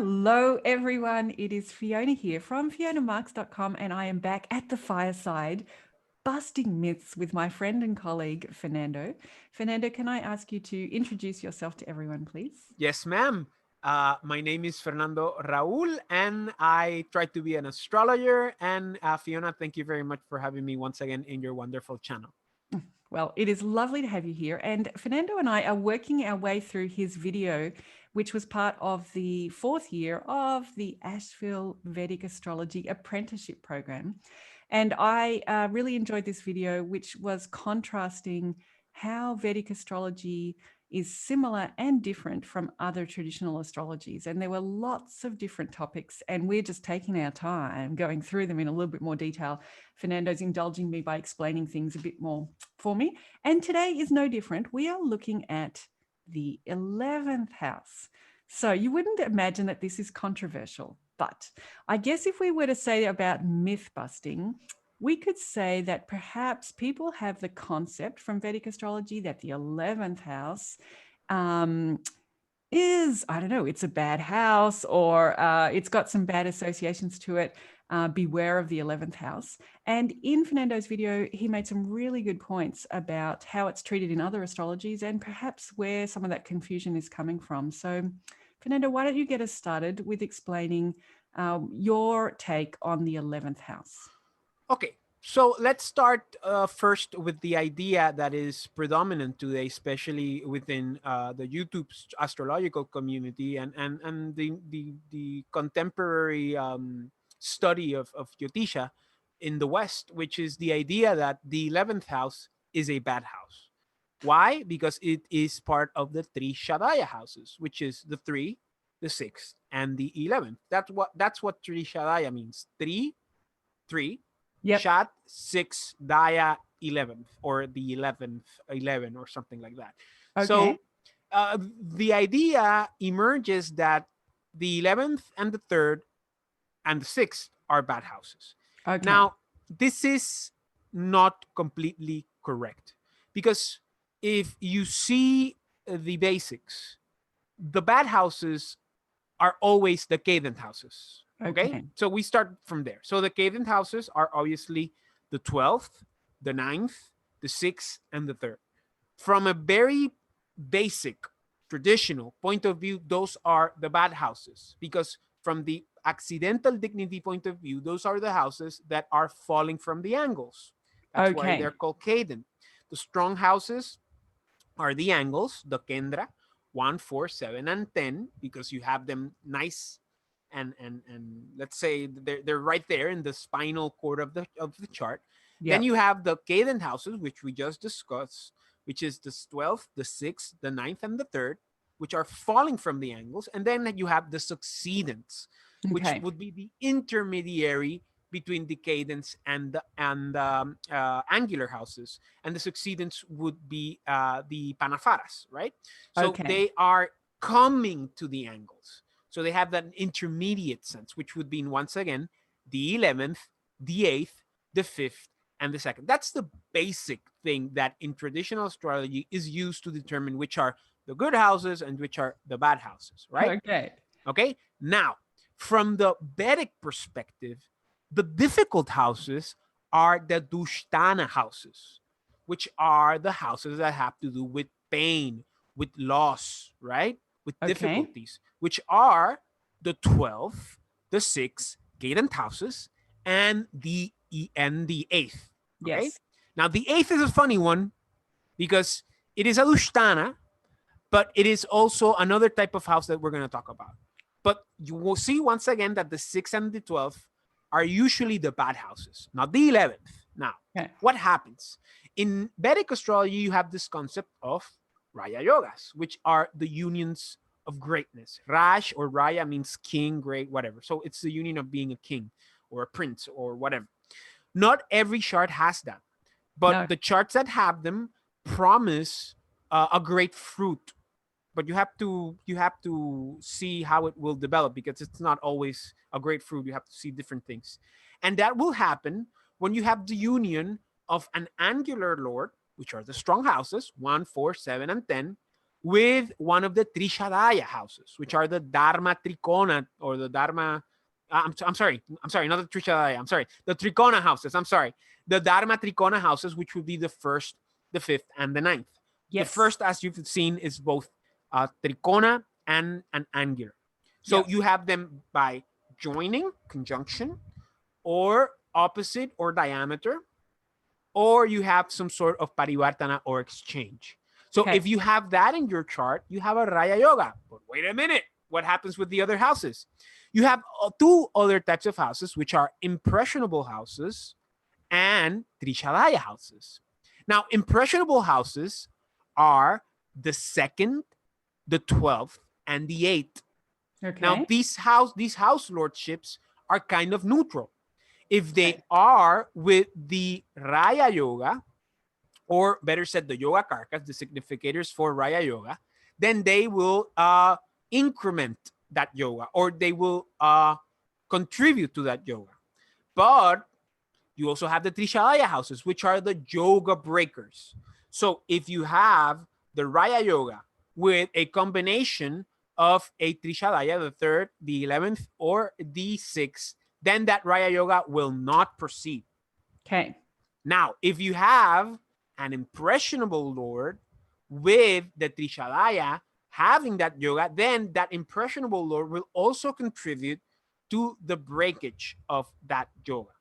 Hello, everyone. It is Fiona here from fionamarks.com, and I am back at the Fireside busting myths with my friend and colleague, Fernando. Fernando, can I ask you to introduce yourself to everyone, please? Yes, ma'am. My name is Fernando Raul, and I try to be an astrologer. And Fiona, thank you very much for having me once again in your wonderful channel. Well, it is lovely to have you here. And Fernando and I are working our way through his video, which was part of the 4th year of the Asheville Vedic Astrology Apprenticeship Program. And I really enjoyed this video, which was contrasting how Vedic astrology is similar and different from other traditional astrologies. And there were lots of different topics, and we're just taking our time going through them in a little bit more detail. Fernando's indulging me by explaining things a bit more for me. And today is no different. We are looking at the 11th house. So you wouldn't imagine that this is controversial, but I guess if we were to say about myth busting, we could say that perhaps people have the concept from Vedic astrology that the 11th house is, I don't know, it's a bad house, or it's got some bad associations to it. Beware of the 11th house. And in Fernando's video, he made some really good points about how it's treated in other astrologies and perhaps where some of that confusion is coming from. So, Fernando, why don't you get us started with explaining your take on the 11th house? Okay, so let's start first with the idea that is predominant today, especially within the YouTube astrological community and the contemporary study of Jyotisha in the West, which is the idea that the 11th house is a bad house. Why? Because it is part of the Trishadaya houses, which is the 3, the 6th, and the 11th. That's what Trishadaya means. 3, 3, Yep. Shat, 6, Daya, 11th, or the 11th, 11, or something like that. Okay. So the idea emerges that the 11th and the 3rd and the 6th are bad houses. Okay. Now, this is not completely correct, because if you see the basics, the bad houses are always the cadent houses. Okay? So we start from there. So the cadent houses are obviously the 12th, the 9th, the 6th, and the 3rd. From a very basic, traditional point of view, those are the bad houses, because from the accidental dignity point of view, those are the houses that are falling from the angles. That's why they're called cadent. The strong houses are the angles, the kendra, 1, 4, 7, and 10, because you have them nice and let's say they're right there in the spinal cord of the chart. Yep. Then you have the cadent houses, which we just discussed, which is the 12th, the 6th, the 9th, and the 3rd, which are falling from the angles. And then you have the succeedents, which would be the intermediary between the cadence and the angular houses, and the succeedents would be the panafaras, right? So they are coming to the angles. So they have that intermediate sense, which would be, once again, the 11th, the 8th, the 5th, and the 2nd. That's the basic thing that in traditional astrology is used to determine which are the good houses and which are the bad houses, right? Okay. Now, from the Vedic perspective, the difficult houses are the Dustana houses, which are the houses that have to do with pain, with loss, right? With difficulties, which are the 12th, the 6th, cadent houses, and the 8th. Okay? Yes. Now, the 8th is a funny one because it is a Dustana, but it is also another type of house that we're going to talk about. But you will see once again that the 6th and the 12th are usually the bad houses, not the 11th. Now, what happens? In Vedic astrology, you have this concept of Raya Yogas, which are the unions of greatness. Raj or Raya means king, great, whatever. So it's the union of being a king or a prince or whatever. Not every chart has that, but the charts that have them promise a great fruit. But you have to see how it will develop, because it's not always a great fruit. You have to see different things. And that will happen when you have the union of an angular lord, which are the strong houses, 1, 4, 7, and 10, with one of the Trishadaya houses, which are the Dharma Trikona or the Dharma. I'm sorry, not the Trishadaya. I'm sorry, the Trikona houses. I'm sorry, the Dharma Trikona houses, which would be the first, the fifth, and the ninth. Yes. The first, as you've seen, is both Trikona and an angular. So you have them by joining, conjunction, or opposite or diameter, or you have some sort of parivartana or exchange. So if you have that in your chart, you have a Raya Yoga. But wait a minute, what happens with the other houses? You have two other types of houses, which are impressionable houses and Trishadaya houses. Now, impressionable houses are the second, the 12th, and the 8th. Okay. Now, these house lordships are kind of neutral. If they are with the Raya Yoga, or better said, the Yoga Karkas, the significators for Raya Yoga, then they will increment that yoga, or they will contribute to that yoga. But you also have the Trishadaya houses, which are the yoga breakers. So if you have the Raya Yoga with a combination of a Trishadaya, the 3rd, the 11th, or the 6th, then that Raya Yoga will not proceed. Okay. Now, if you have an impressionable Lord with the Trishadaya having that yoga, then that impressionable Lord will also contribute to the breakage of that yoga.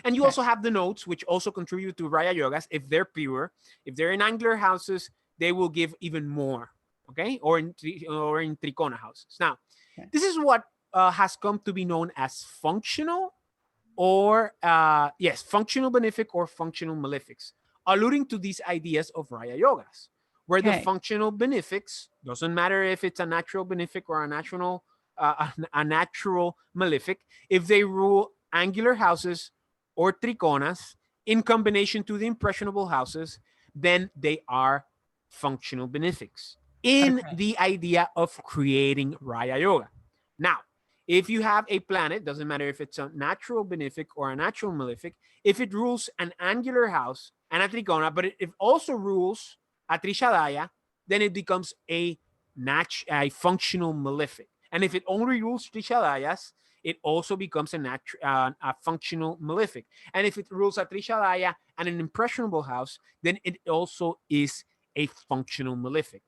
And you also have the notes, which also contribute to Raya Yogas. If they're pure, if they're in angular houses, they will give even more, okay? Or in Trikona houses. Now, this is what has come to be known as functional or, functional benefic or functional malefics, alluding to these ideas of Raya Yogas, where the functional benefics, doesn't matter if it's a natural benefic or a natural malefic, if they rule angular houses or trikonas in combination to the impressionable houses, then they are functional benefics in the idea of creating Raya Yoga. Now, if you have a planet, doesn't matter if it's a natural benefic or a natural malefic, if it rules an angular house and a trikona, but it also rules a Trishadaya, then it becomes a functional malefic. And if it only rules Trishadayas, it also becomes a functional malefic. And if it rules a Trishadaya and an impressionable house, then it also is a functional malefic.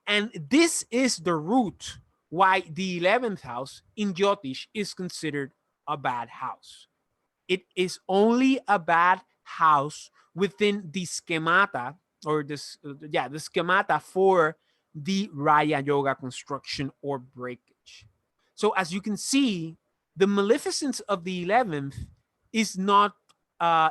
And this is the root why the 11th house in Jyotish is considered a bad house. It is only a bad house within the schemata, or the schemata for the Raya Yoga construction or breakage. So as you can see, the maleficence of the 11th is not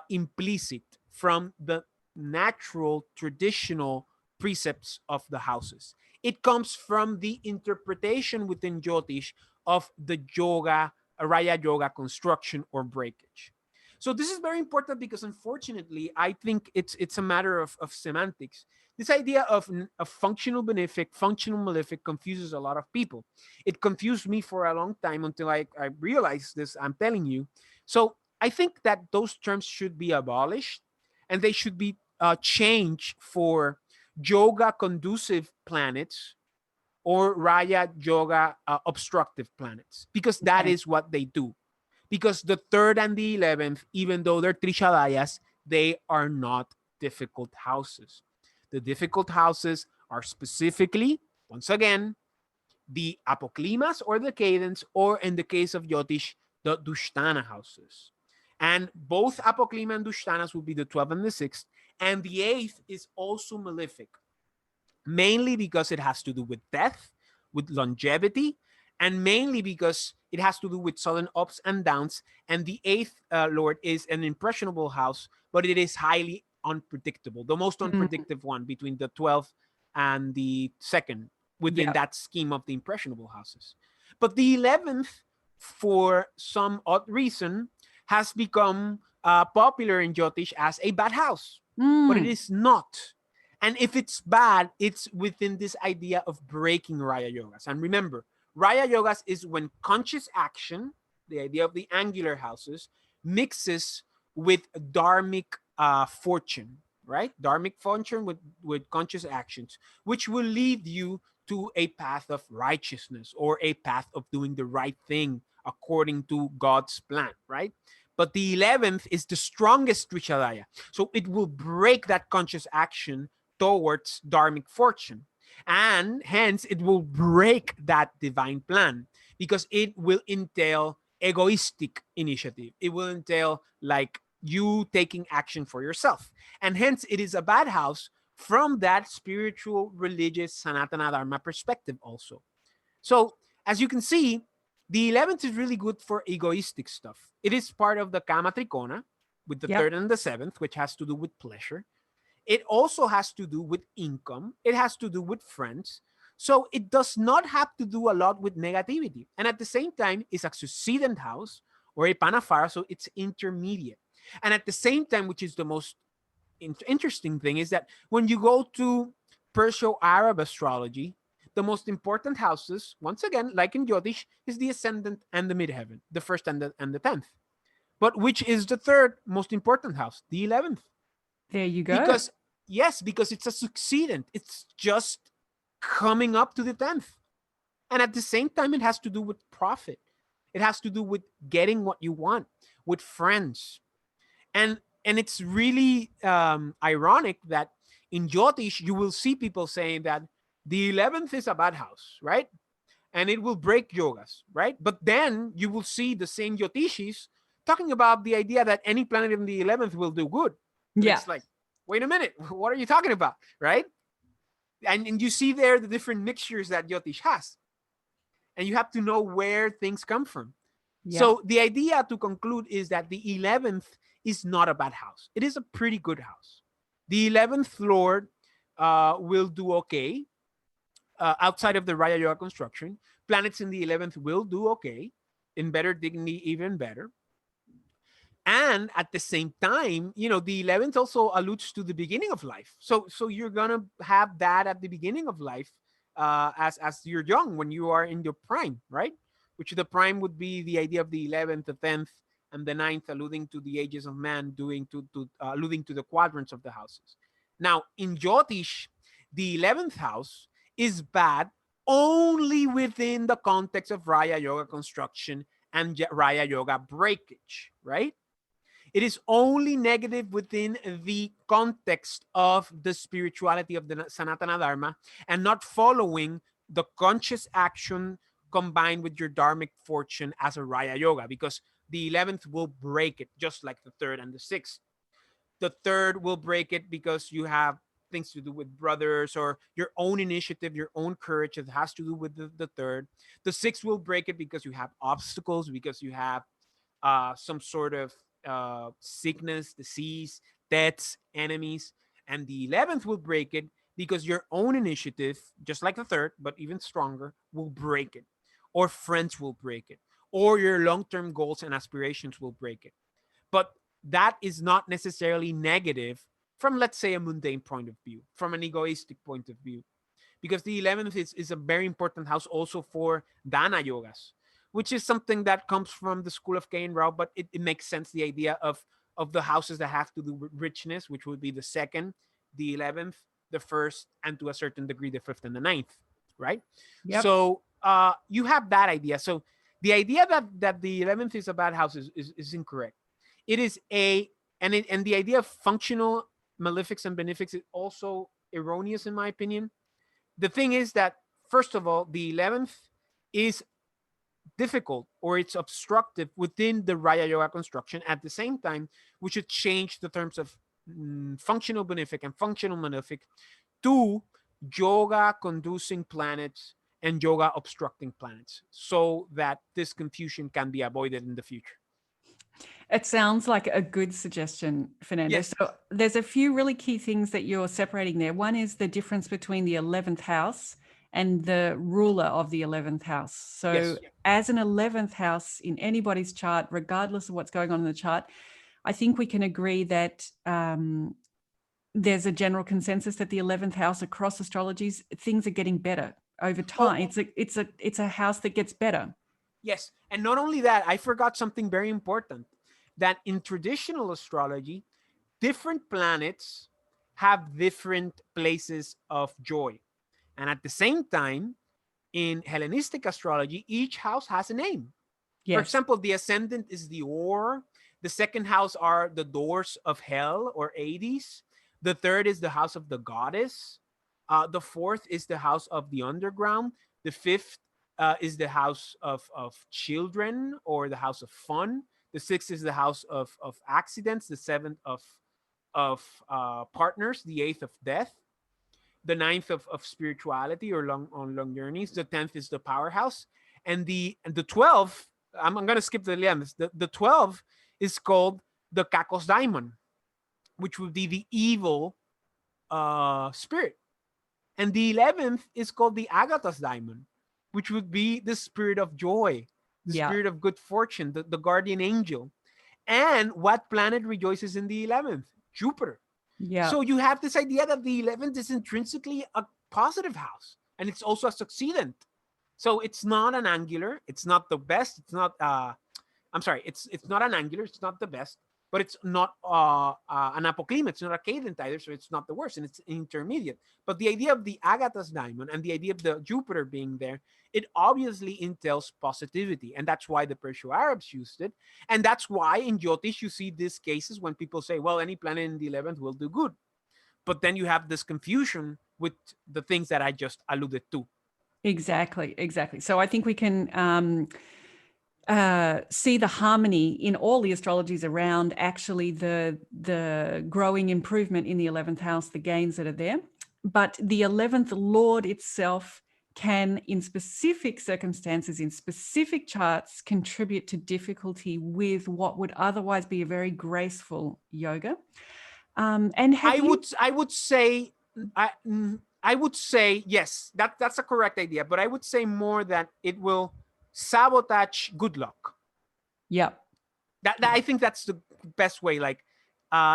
implicit from the natural, traditional precepts of the houses. It comes from the interpretation within Jyotish of the yoga, Raya Yoga construction or breakage. So this is very important because, unfortunately, I think it's a matter of semantics. This idea of a functional benefic, functional malefic confuses a lot of people. It confused me for a long time until I realized this, I'm telling you. So I think that those terms should be abolished and they should be changed for yoga conducive planets or Raya Yoga obstructive planets, because that is what they do. Because the 3rd and the 11th, even though they're Trishadayas, they are not difficult houses. The difficult houses are specifically, once again, the Apoklimas or the Cadents, or in the case of Jyotish, the Dustana houses. And both Apoklima and Dustanas will be the 12th and the 6th. And the 8th is also malefic, mainly because it has to do with death, with longevity, and mainly because it has to do with sudden ups and downs. And the 8th Lord is an impressionable house, but it is highly unpredictable, the most unpredictable one between the 12th and the 2nd within that scheme of the impressionable houses. But the 11th, for some odd reason, has become popular in Jyotish as a bad house, but it is not. And if it's bad, it's within this idea of breaking Raya Yogas. And remember, Raya Yogas is when conscious action, the idea of the angular houses, mixes with dharmic fortune, right? Dharmic function with conscious actions, which will lead you to a path of righteousness or a path of doing the right thing according to God's plan, right? But the 11th is the strongest Trishadaya. So it will break that conscious action towards dharmic fortune. And hence, it will break that divine plan because it will entail egoistic initiative. It will entail like you taking action for yourself. And hence, it is a bad house from that spiritual, religious, Sanatana Dharma perspective also. So, as you can see, the 11th is really good for egoistic stuff. It is part of the Kamatrikona with the Yep. third and the seventh, which has to do with pleasure. It also has to do with income. It has to do with friends. So it does not have to do a lot with negativity. And at the same time, it's a succeedent house or a panafara, so it's intermediate. And at the same time, which is the most interesting thing, is that when you go to Perso-Arab astrology, the most important houses, once again, like in Jyotish, is the ascendant and the midheaven, the first and the 10th. But which is the third most important house? The 11th. There you go. Because, yes, because it's a succeedant. It's just coming up to the 10th. And at the same time, it has to do with profit. It has to do with getting what you want, with friends. And it's really ironic that in Jyotish, you will see people saying that the 11th is a bad house, right? And it will break yogas, right? But then you will see the same Jyotishis talking about the idea that any planet in the 11th will do good. And Yeah. it's like, wait a minute, what are you talking about, right? And you see there the different mixtures that Jyotish has. And you have to know where things come from. Yep. So the idea to conclude is that the 11th is not a bad house. It is a pretty good house. The 11th Lord will do okay outside of the Raya Yoga construction. Planets in the 11th will do okay, in better dignity, even better. And at the same time, the 11th also alludes to the beginning of life. So you're gonna have that at the beginning of life, as you're young, when you are in your prime, right? Which the prime would be the idea of the 11th, the 10th, and the ninth, alluding to the ages of man, doing to alluding to the quadrants of the houses. Now in Jyotish, the 11th house is bad only within the context of Raya Yoga construction and Raya Yoga breakage, right? It is only negative within the context of the spirituality of the Sanatana Dharma and not following the conscious action combined with your dharmic fortune as a Raya Yoga, because the 11th will break it, just like the third and the sixth. The third will break it because you have things to do with brothers or your own initiative, your own courage that has to do with the third. The sixth will break it because you have obstacles, because you have some sort of sickness, disease, deaths, enemies. And the 11th will break it because your own initiative, just like the third, but even stronger, will break it. Or friends will break it. Or your long term goals and aspirations will break it. But that is not necessarily negative from, let's say, a mundane point of view, from an egoistic point of view, because the 11th is a very important house also for Dana yogas, which is something that comes from the school of Cain Rao, but it makes sense, the idea of the houses that have to do with richness, which would be the second, the 11th, the first, and to a certain degree, the fifth and the ninth, right? Yep. So you have that idea. So the idea that the 11th is a bad house is incorrect. It is and the idea of functional malefics and benefics is also erroneous, in my opinion. The thing is that, first of all, the 11th is difficult or it's obstructive within the Raya Yoga construction. At the same time, we should change the terms of functional benefic and functional malefic to yoga conducing planets and yoga obstructing planets, so that this confusion can be avoided in the future. It sounds like a good suggestion, Fernando. Yes. So there's a few really key things that you're separating there. One is the difference between the 11th house and the ruler of the 11th house. So Yes. as an 11th house in anybody's chart, regardless of what's going on in the chart, I think we can agree that there's a general consensus that the 11th house across astrologies, things are getting better over time. It's a house that gets better. Yes. And not only that, I forgot something very important, that in traditional astrology, different planets have different places of joy. And at the same time, in Hellenistic astrology, each house has a name. For Yes. example, the ascendant is the Or. The second house are the doors of hell or Hades. The third is the house of the goddess. The fourth is the house of the underground. The fifth is the house of children or the house of fun. The sixth is the house of accidents. The seventh of partners. The eighth of death. The ninth of spirituality or long journeys. The 10th is the powerhouse. And the 12th, I'm gonna skip the 11th. The 12 is called the Kakos Daimon, which would be the evil spirit. And the 11th is called the Agathos Daimon, which would be the spirit of joy, the Yeah. spirit of good fortune, the guardian angel. And what planet rejoices in the 11th? Jupiter. Yeah. So you have this idea that the 11th is intrinsically a positive house, and it's also a succeedant. So it's not an angular. It's not the best. It's not. I'm sorry. It's not an angular. It's not the best, but it's not an Apoklima. It's not a Cadent either. So it's not the worst, and it's intermediate. But the idea of the Agathos diamond and the idea of the Jupiter being there, it obviously entails positivity, and that's why the Perso-Arabs used it, and that's why in Jyotish you see these cases when people say, "Well, any planet in the 11th will do good," but then you have this confusion with the things that I just alluded to. Exactly. Exactly. So I think we can see the harmony in all the astrologies around actually the growing improvement in the 11th house, the gains that are there. But the 11th Lord itself can, in specific circumstances, in specific charts, contribute to difficulty with what would otherwise be a very graceful yoga. And have I would say I would say yes, that's a correct idea, but I would say more that it will sabotage good luck. Yeah. That I think that's the best way. Like,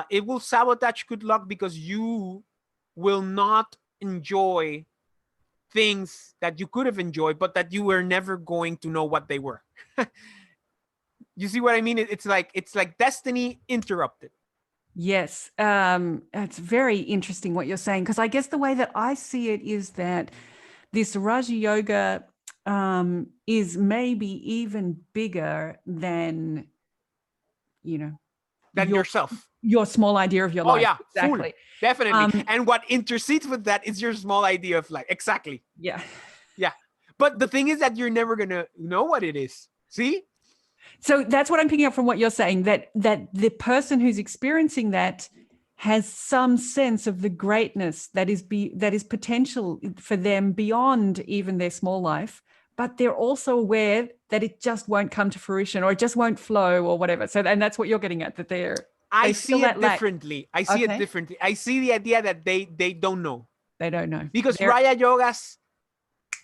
it will sabotage good luck because you will not enjoy things that you could have enjoyed, but that you were never going to know what they were. You see what I mean? It's like destiny interrupted. Yes, it's very interesting what you're saying, because I guess the way that I see it is that this Raja Yoga is maybe even bigger than, Than yourself. your small idea of your Oh life. yeah, Exactly. full, definitely. And what intercedes with that is your small idea of life. Exactly. Yeah. Yeah. But the thing is that you're never gonna know what it is. See? So that's what I'm picking up from what you're saying, that the person who's experiencing that has some sense of the greatness that is potential for them beyond even their small life, but they're also aware that it just won't come to fruition or it just won't flow or whatever. So, and that's what you're getting at, that I they feel see that it lack. differently. I see it Okay. differently. I see the idea that they don't know. They don't know. Because Raya Yogas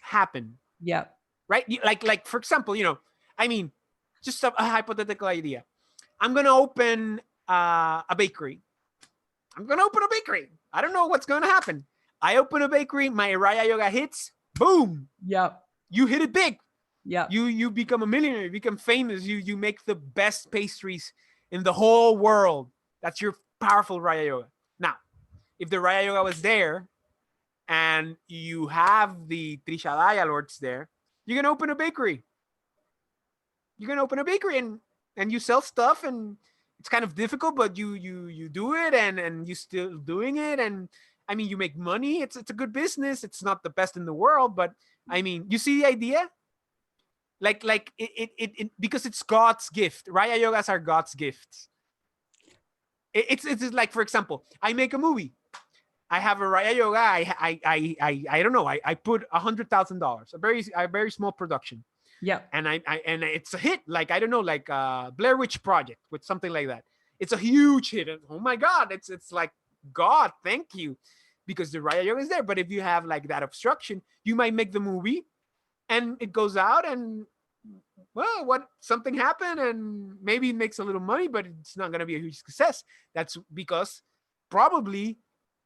happen. Yeah. Right? Like for example, I mean, just a hypothetical idea. I'm gonna open a bakery. I don't know what's gonna happen. I open a bakery, my Raya Yoga hits, boom. Yep. You hit it big. Yeah. You become a millionaire, you become famous, you make the best pastries in the whole world. That's your powerful Raya Yoga. Now, if the Raya Yoga was there and you have the Trishadaya lords there, you're gonna open a bakery. And you sell stuff, and it's kind of difficult, but you do it, and you still doing it, and I mean you make money. It's a good business. It's not the best in the world, but I mean, you see the idea? Like it because it's God's gift. Raya Yogas are God's gifts. It's like, for example, I make a movie. I have a Raya Yoga. I don't know. I put $100,000, a very small production. Yeah. And and it's a hit. Like, I don't know, like Blair Witch Project with something like that. It's a huge hit. And, oh my God, it's like, God, thank you, because the Raya Yoga is there. But if you have like that obstruction, you might make the movie, and it goes out, and well, something happened, and maybe it makes a little money, but it's not going to be a huge success. That's because probably,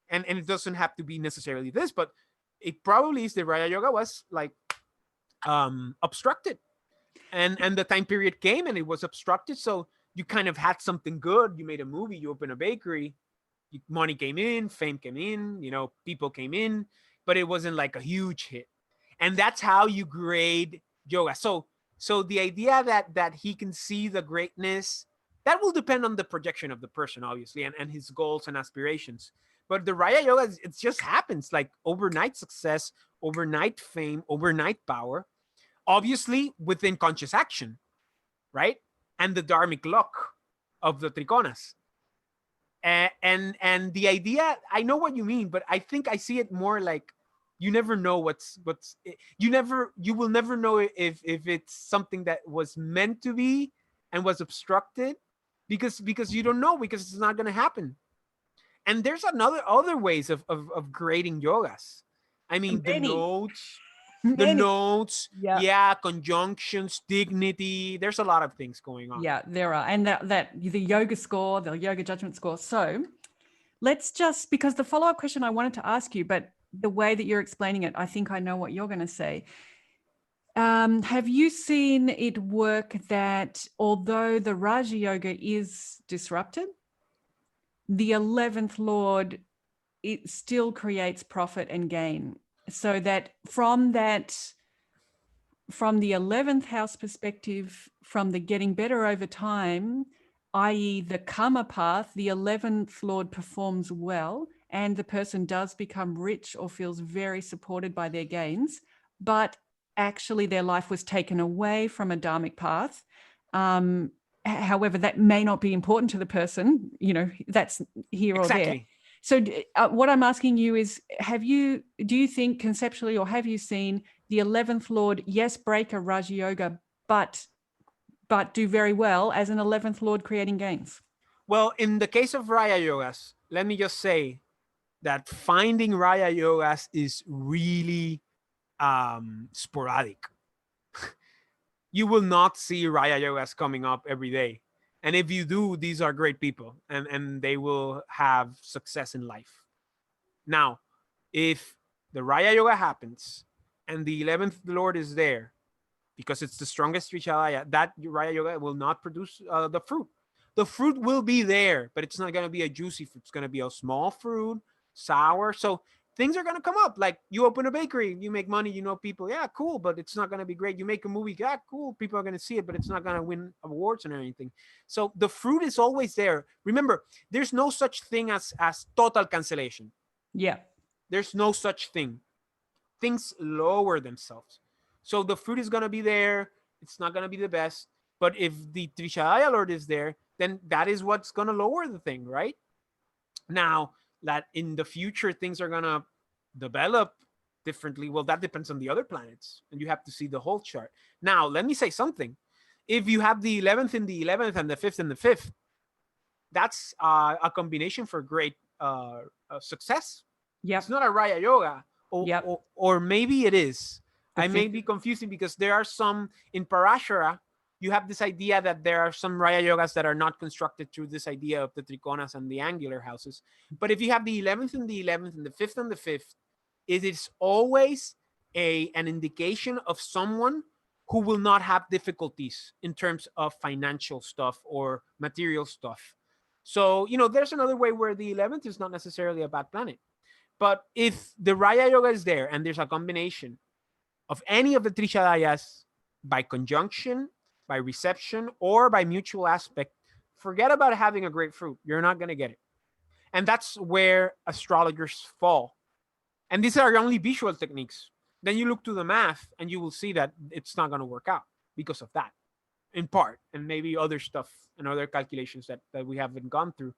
and it doesn't have to be necessarily this, but it probably is the Raya Yoga was like obstructed, and the time period came and it was obstructed. So you kind of had something good. You made a movie, you open a bakery, Money came in, fame came in, people came in, but it wasn't like a huge hit. And that's how you grade yoga. So the idea that he can see the greatness, that will depend on the projection of the person, obviously, and his goals and aspirations. But the Raya Yoga, it just happens, like overnight success, overnight fame, overnight power, obviously within conscious action, right? And the dharmic luck of the Trikonas. And the idea, I know what you mean, but I think I see it more like you never know you will never know if it's something that was meant to be and was obstructed, because you don't know, because it's not going to happen. And there's other ways of grading yogas. I mean, Many, the many. notes, Yeah. yeah, conjunctions, dignity. There's a lot of things going on. Yeah, there are. And that the yoga score, the yoga judgment score. So let's just, because the follow-up question I wanted to ask you, but the way that you're explaining it, I think I know what you're going to say. Have you seen it work that although the Raja Yoga is disrupted, the 11th Lord, it still creates profit and gain? So that from the 11th house perspective, from the getting better over time, i.e. the karma path, the 11th Lord performs well and the person does become rich or feels very supported by their gains, but actually their life was taken away from a dharmic path. However, that may not be important to the person, that's here or there. Exactly. So what I'm asking you is, do you think conceptually, or have you seen the 11th Lord, yes, break a Raja Yoga, but do very well as an 11th Lord creating gains? Well, in the case of Raya Yogas, let me just say that finding Raya Yogas is really sporadic. You will not see Raya Yogas coming up every day. And if you do, these are great people, and they will have success in life. Now, if the Raya Yoga happens and the 11th Lord is there, because it's the strongest Trishadaya, that Raya Yoga will not produce the fruit. The fruit will be there, but it's not going to be a juicy fruit. It's going to be a small fruit, sour. So things are going to come up. Like you open a bakery, you make money, people, yeah, cool, but it's not going to be great. You make a movie, yeah, cool, people are going to see it, but it's not going to win awards and anything. So the fruit is always there. Remember, there's no such thing as total cancellation. Yeah. There's no such thing. Things lower themselves. So the fruit is going to be there. It's not going to be the best. But if the Trishadaya Lord is there, then that is what's going to lower the thing, right? Now, that in the future things are going to develop differently, well, that depends on the other planets. And you have to see the whole chart. Now, let me say something. If you have the 11th in the 11th and the 5th in the 5th, that's a combination for great success. Yep. It's not a Raya Yoga. Or maybe it is. I may be confusing, because there are some in Parashara. You have this idea that there are some Raya Yogas that are not constructed through this idea of the Trikonas and the angular houses. But if you have the 11th and the 11th and the 5th and the 5th, it is always an indication of someone who will not have difficulties in terms of financial stuff or material stuff. So, there's another way where the 11th is not necessarily a bad planet. But if the Raya Yoga is there and there's a combination of any of the Trishadayas by conjunction, by reception, or by mutual aspect, forget about having a great fruit. You're not going to get it. And that's where astrologers fall. And these are only visual techniques. Then you look to the math and you will see that it's not going to work out because of that, in part, and maybe other stuff and other calculations that we haven't gone through.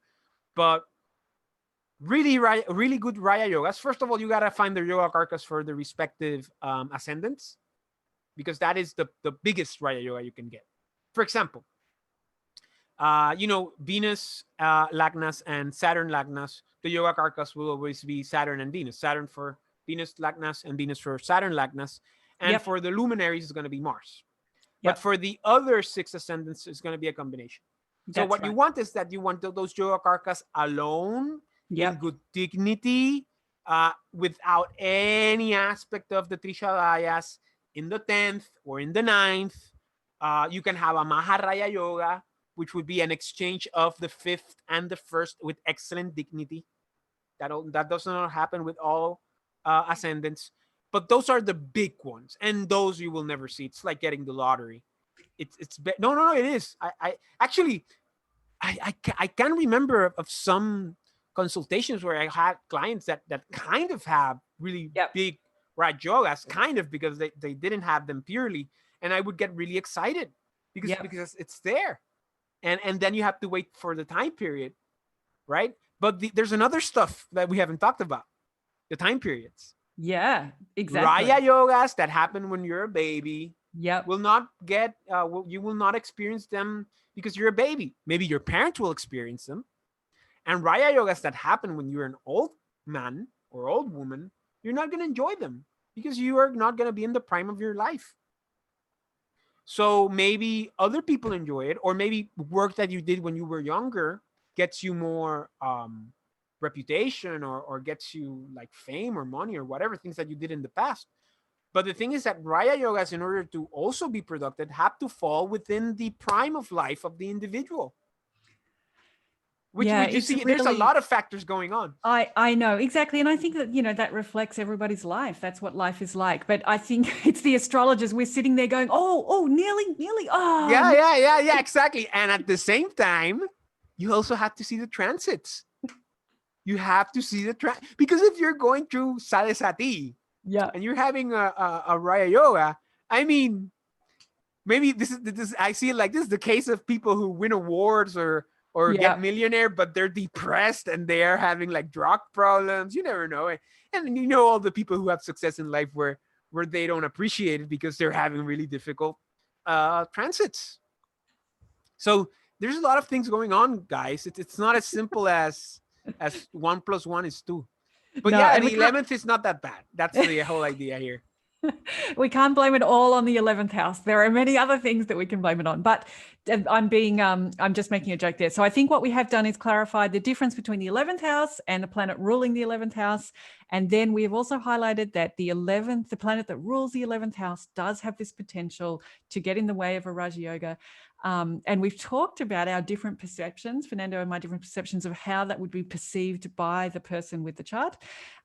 But really good Raya Yogas. First of all, you got to find the yoga karkas for the respective ascendants, because that is the biggest Raya Yoga you can get. For example, Venus Lagnas and Saturn Lagnas, the yoga karkas will always be Saturn and Venus. Saturn for Venus Lagnas and Venus for Saturn Lagnas. And for the luminaries, it's going to be Mars. But for the other 6 ascendants, it's going to be a combination. So what you want is that you want those yoga karkas alone, in good dignity, without any aspect of the Trishadayas, in the 10th or in the 9th. You can have a Maharaya Yoga which would be an exchange of the fifth and the first with excellent dignity. That does not happen with all ascendants, but those are the big ones, and those you will never see. It's like getting the lottery. No, it is. I actually I can remember of some consultations where I had clients that kind of have really Yep. big Raj Yogas, kind of because they didn't have them purely, and I would get really excited Yep. because it's there, and then you have to wait for the time period, right? But there's another stuff that we haven't talked about: the time periods. Yeah, exactly. Raya yogas that happen when you're a baby Yep. will not get you will not experience them because you're a baby. Maybe your parents will experience them. And Raya yogas that happen when you're an old man or old woman, you're not going to enjoy them because you are not going to be in the prime of your life. So maybe other people enjoy it, or maybe work that you did when you were younger gets you more reputation, or gets you like fame or money or whatever things that you did in the past. But the thing is that Raya yogas, in order to also be productive, have to fall within the prime of life of the individual. Which Yeah, you it's see, there's a really, lot of factors going on. I know exactly. And I think that, that reflects everybody's life. That's what life is like. But I think it's the astrologers. We're sitting there going, oh, nearly. Oh, Yeah, exactly. And at the same time, you also have to see the transits. You have to see the because if you're going through Sadesati yeah. and you're having a Raya Yoga, I mean, maybe this is I see it like this: the case of people who win awards or Yeah. get millionaire, but they're depressed and they're having like drug problems. You never know. And you know all the people who have success in life where they don't appreciate it because they're having really difficult transits. So there's a lot of things going on, guys. It's not as simple as 1 + 1 is 2. But No, yeah, and we the can't 11th is not that bad. That's the whole idea here. we can't blame it all on the 11th house. There are many other things that we can blame it on. But I'm just making a joke there. So I think what we have done is clarified the difference between the 11th house and the planet ruling the 11th house. And then we have also highlighted that the planet that rules the 11th house does have this potential to get in the way of a Raja Yoga. And we've talked about our different perceptions, Fernando and my different perceptions of how that would be perceived by the person with the chart.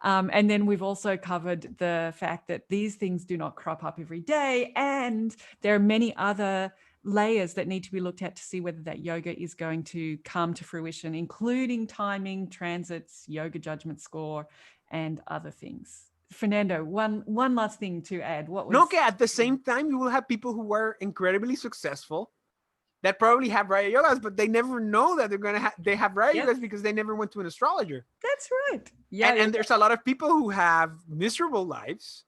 And then we've also covered the fact that these things do not crop up every day. And there are many other layers that need to be looked at to see whether that yoga is going to come to fruition, including timing, transits, yoga judgment score, and other things. Fernando, one last thing to add. Okay, at the same time, you will have people who are incredibly successful that probably have Raya Yogas, but they never know that they have Raya Yogas because they never went to an astrologer. That's right. Yeah. And there's a lot of people who have miserable lives,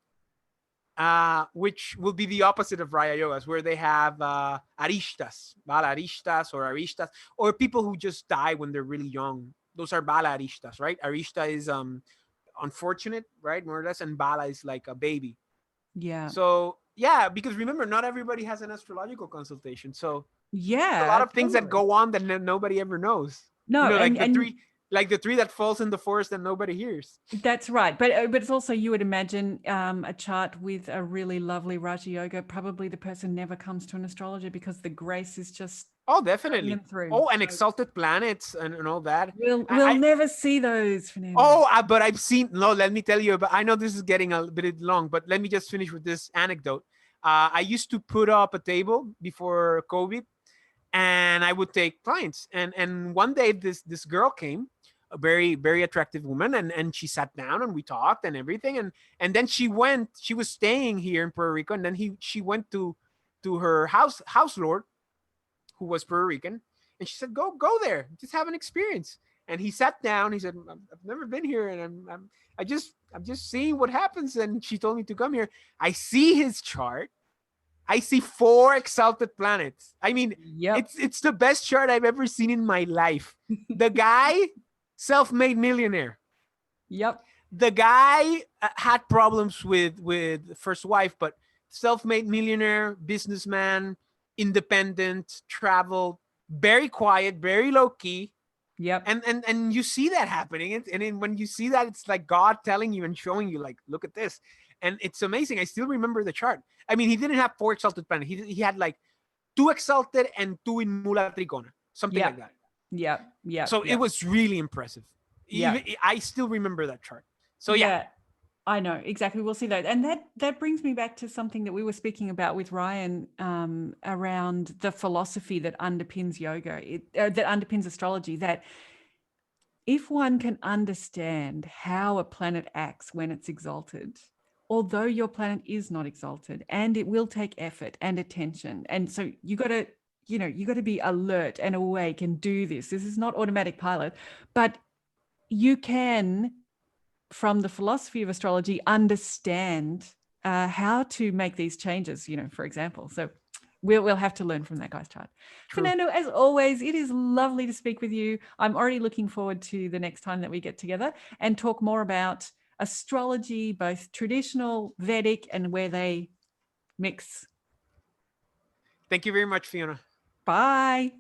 which will be the opposite of Raya Yogas, where they have aristas, bala aristas or aristas, or people who just die when they're really young. Those are bala aristas, right? Arista is unfortunate, right? More or less, and bala is like a baby. Yeah. So yeah, because remember, not everybody has an astrological consultation. So yeah, a lot of things that go on that nobody ever knows. No, like the tree that falls in the forest that nobody hears. That's right. But it's also, you would imagine a chart with a really lovely Raja Yoga, probably the person never comes to an astrologer because the grace is just definitely through. Oh, and exalted planets and all that. We'll never see those, Fernando. But I've seen, let me tell you, but I know this is getting a bit long, but let me just finish with this anecdote. I used to put up a table before COVID, and I would take clients. And one day this girl came, a very, very attractive woman, and she sat down and we talked and everything. And then she was staying here in Puerto Rico, and then she went to her house lord, who was Puerto Rican, and she said, go there, just have an experience. And he sat down. He said, I've never been here, and I'm just seeing what happens. And she told me to come here. I see his chart. I see 4 exalted planets. I mean, it's the best chart I've ever seen in my life. The guy, self-made millionaire. Yep. The guy had problems with first wife, but self-made millionaire, businessman, independent, traveled, very quiet, very low key. Yep. And you see that happening. And when you see that, it's like God telling you and showing you, like, look at this. And it's amazing. I still remember the chart. I mean, he didn't have 4 exalted planets. He had like two exalted and two in Mulatricona, something like that. Yeah. So it was really impressive. Yeah. Even I still remember that chart. So yeah. I know exactly. We'll see that, and that brings me back to something that we were speaking about with Ryan around the philosophy that underpins yoga, that underpins astrology. That if one can understand how a planet acts when it's exalted, although your planet is not exalted, and it will take effort and attention, and so you got to be alert and awake and do this. This is not automatic pilot, but you can, from the philosophy of astrology, understand how to make these changes, for example. So we'll have to learn from that guy's chart. True. Fernando, as always, it is lovely to speak with you. I'm already looking forward to the next time that we get together and talk more about astrology, both traditional, Vedic, and where they mix. Thank you very much, Fiona. Bye.